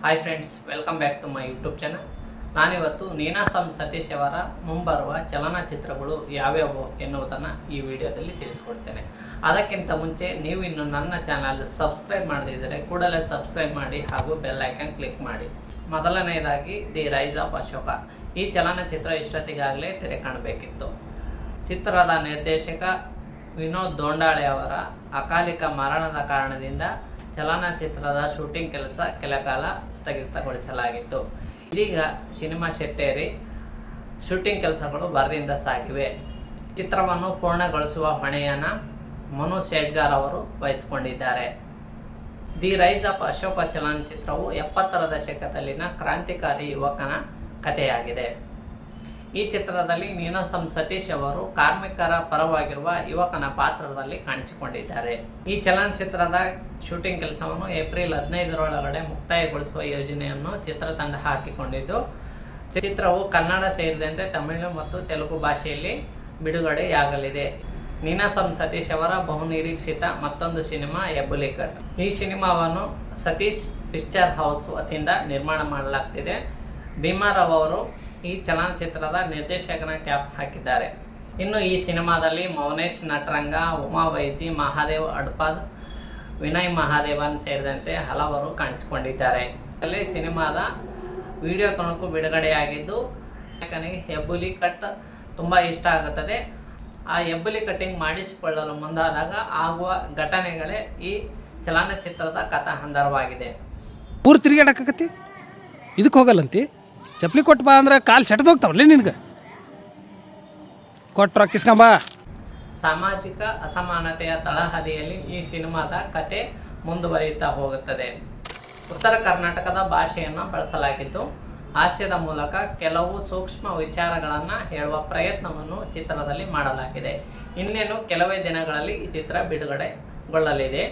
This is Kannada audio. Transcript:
Hi friends, welcome back to my YouTube channel. ನಾನಿವತ್ತು ನೀನಾಸಂ ಸತೀಶ್ ಅವರ ಮುಂಬರುವ ಚಲನಚಿತ್ರಗಳು ಯಾವ್ಯಾವು ಎನ್ನುವುದನ್ನು ಈ ವಿಡಿಯೋದಲ್ಲಿ ತಿಳಿಸ್ಕೊಡ್ತೇನೆ. ಅದಕ್ಕಿಂತ ಮುಂಚೆ ನೀವು ಇನ್ನು ನನ್ನ ಚಾನಲ್ ಸಬ್ಸ್ಕ್ರೈಬ್ ಮಾಡದಿದ್ದರೆ ಕೂಡಲೇ ಸಬ್ಸ್ಕ್ರೈಬ್ ಮಾಡಿ ಹಾಗೂ ಬೆಲ್ ಐಕಾನ್ ಕ್ಲಿಕ್ ಮಾಡಿ. ಮೊದಲನೆಯದಾಗಿ ದಿ ರೈಸ್ ಆಫ್ ಅಶೋಕ. ಈ ಚಲನಚಿತ್ರ ಇಷ್ಟೊತ್ತಿಗಾಗಲೇ ತೆರೆ ಕಾಣಬೇಕಿತ್ತು. ಚಿತ್ರದ ನಿರ್ದೇಶಕ ವಿನೋದ್ ದೋಂಡಾಳೆ ಅವರ ಅಕಾಲಿಕ ಮರಣದ ಕಾರಣದಿಂದ ಚಲನಚಿತ್ರದ ಶೂಟಿಂಗ್ ಕೆಲಸ ಕೆಲಕಾಲ ಸ್ಥಗಿತಗೊಳಿಸಲಾಗಿತ್ತು. ಇದೀಗ ಸಿನಿಮಾ ಸೆಟ್ಟೇರಿ ಶೂಟಿಂಗ್ ಕೆಲಸಗಳು ಭರದಿಂದ ಸಾಗಿವೆ. ಚಿತ್ರವನ್ನು ಪೂರ್ಣಗೊಳಿಸುವ ಹೊಣೆಯನ್ನು ಮನು ಶೇಟ್ಗಾರ್ ಅವರು ವಹಿಸಿಕೊಂಡಿದ್ದಾರೆ. ದಿ ರೈಸ್ ಆಫ್ ಅಶೋಕ ಚಲನಚಿತ್ರವು 70ರ ದಶಕದಲ್ಲಿನ ಕ್ರಾಂತಿಕಾರಿ ಯುವಕನ ಕಥೆಯಾಗಿದೆ. ಈ ಚಿತ್ರದಲ್ಲಿ ನೀನಾಸಂ ಸತೀಶ್ ಅವರು ಕಾರ್ಮಿಕರ ಪರವಾಗಿರುವ ಯುವಕನ ಪಾತ್ರದಲ್ಲಿ ಕಾಣಿಸಿಕೊಂಡಿದ್ದಾರೆ. ಈ ಚಲನಚಿತ್ರದ ಶೂಟಿಂಗ್ ಕೆಲಸವನ್ನು ಏಪ್ರಿಲ್ 15ರೊಳಗಡೆ ಮುಕ್ತಾಯಗೊಳಿಸುವ ಯೋಜನೆಯನ್ನು ಚಿತ್ರತಂಡ ಹಾಕಿಕೊಂಡಿದ್ದು, ಚಿತ್ರವು ಕನ್ನಡ ಸೇರಿದಂತೆ ತಮಿಳು ಮತ್ತು ತೆಲುಗು ಭಾಷೆಯಲ್ಲಿ ಬಿಡುಗಡೆಯಾಗಲಿದೆ. ನೀನಾಸಂ ಸತೀಶ್ ಅವರ ಬಹುನಿರೀಕ್ಷಿತ ಮತ್ತೊಂದು ಸಿನಿಮಾ ಹೆಬ್ಬುಲಿ-ಕಟ್. ಈ ಸಿನಿಮಾವನ್ನು ಸತೀಶ್ ಪಿಕ್ಚರ್ ಹೌಸ್ ವತಿಯಿಂದ ನಿರ್ಮಾಣ ಮಾಡಲಾಗ್ತಿದೆ. ಭೀಮಾರಾವ್ ಅವರು ಈ ಚಲನಚಿತ್ರದ ನಿರ್ದೇಶಕನ ಕ್ಯಾಪ್ ಹಾಕಿದ್ದಾರೆ. ಇನ್ನು ಈ ಸಿನಿಮಾದಲ್ಲಿ ಮೌನೇಶ್ ನಟರಂಗ, ಉಮಾ ವೈಜಿ, ಮಹಾದೇವ್ ಅಡ್ಪಾದ್, ವಿನಯ್ ಮಹಾದೇವನ್ ಸೇರಿದಂತೆ ಹಲವರು ಕಾಣಿಸಿಕೊಂಡಿದ್ದಾರೆ. ಅಲ್ಲಿ ಸಿನಿಮಾದ ವಿಡಿಯೋ ತುಣುಕು ಬಿಡುಗಡೆಯಾಗಿದ್ದು, ನಾಯಕನಿಗೆ ಹೆಬ್ಬುಲಿ ಕಟ್ ತುಂಬ ಇಷ್ಟ ಆಗುತ್ತದೆ. ಆ ಹೆಬ್ಬುಲಿ ಕಟ್ಟಿಂಗ್ ಮಾಡಿಸಿಕೊಳ್ಳಲು ಮುಂದಾದಾಗ ಆಗುವ ಘಟನೆಗಳೇ ಈ ಚಲನಚಿತ್ರದ ಕಥಾಹಂದರವಾಗಿದೆ. ಊರು ತಿರುಗಾಡಕತ್ತಿ ಇದಕ್ಕೆ ಹೋಗಲ್ಲಂತಿ ಚಪ್ಪಲಿ ಕೊಟ್ಟು ಬಾ ಅಂದ್ರೆ ಕಾಲು ಸೆಟದೋಗ್ತಾವಲ್ಲ ನಿನ್ಗೆ ಕೊಟ್ರ ಕಿಸ್ಕೊಂಬ. ಸಾಮಾಜಿಕ ಅಸಮಾನತೆಯ ತಳಹದಿಯಲ್ಲಿ ಈ ಸಿನಿಮಾದ ಕತೆ ಮುಂದುವರಿಯುತ್ತಾ ಹೋಗುತ್ತದೆ. ಉತ್ತರ ಕರ್ನಾಟಕದ ಭಾಷೆಯನ್ನು ಬಳಸಲಾಗಿದ್ದು, ಹಾಸ್ಯದ ಮೂಲಕ ಕೆಲವು ಸೂಕ್ಷ್ಮ ವಿಚಾರಗಳನ್ನು ಹೇಳುವ ಪ್ರಯತ್ನವನ್ನು ಚಿತ್ರದಲ್ಲಿ ಮಾಡಲಾಗಿದೆ. ಇನ್ನೇನು ಕೆಲವೇ ದಿನಗಳಲ್ಲಿ ಈ ಚಿತ್ರ ಬಿಡುಗಡೆಗೊಳ್ಳಲಿದೆ.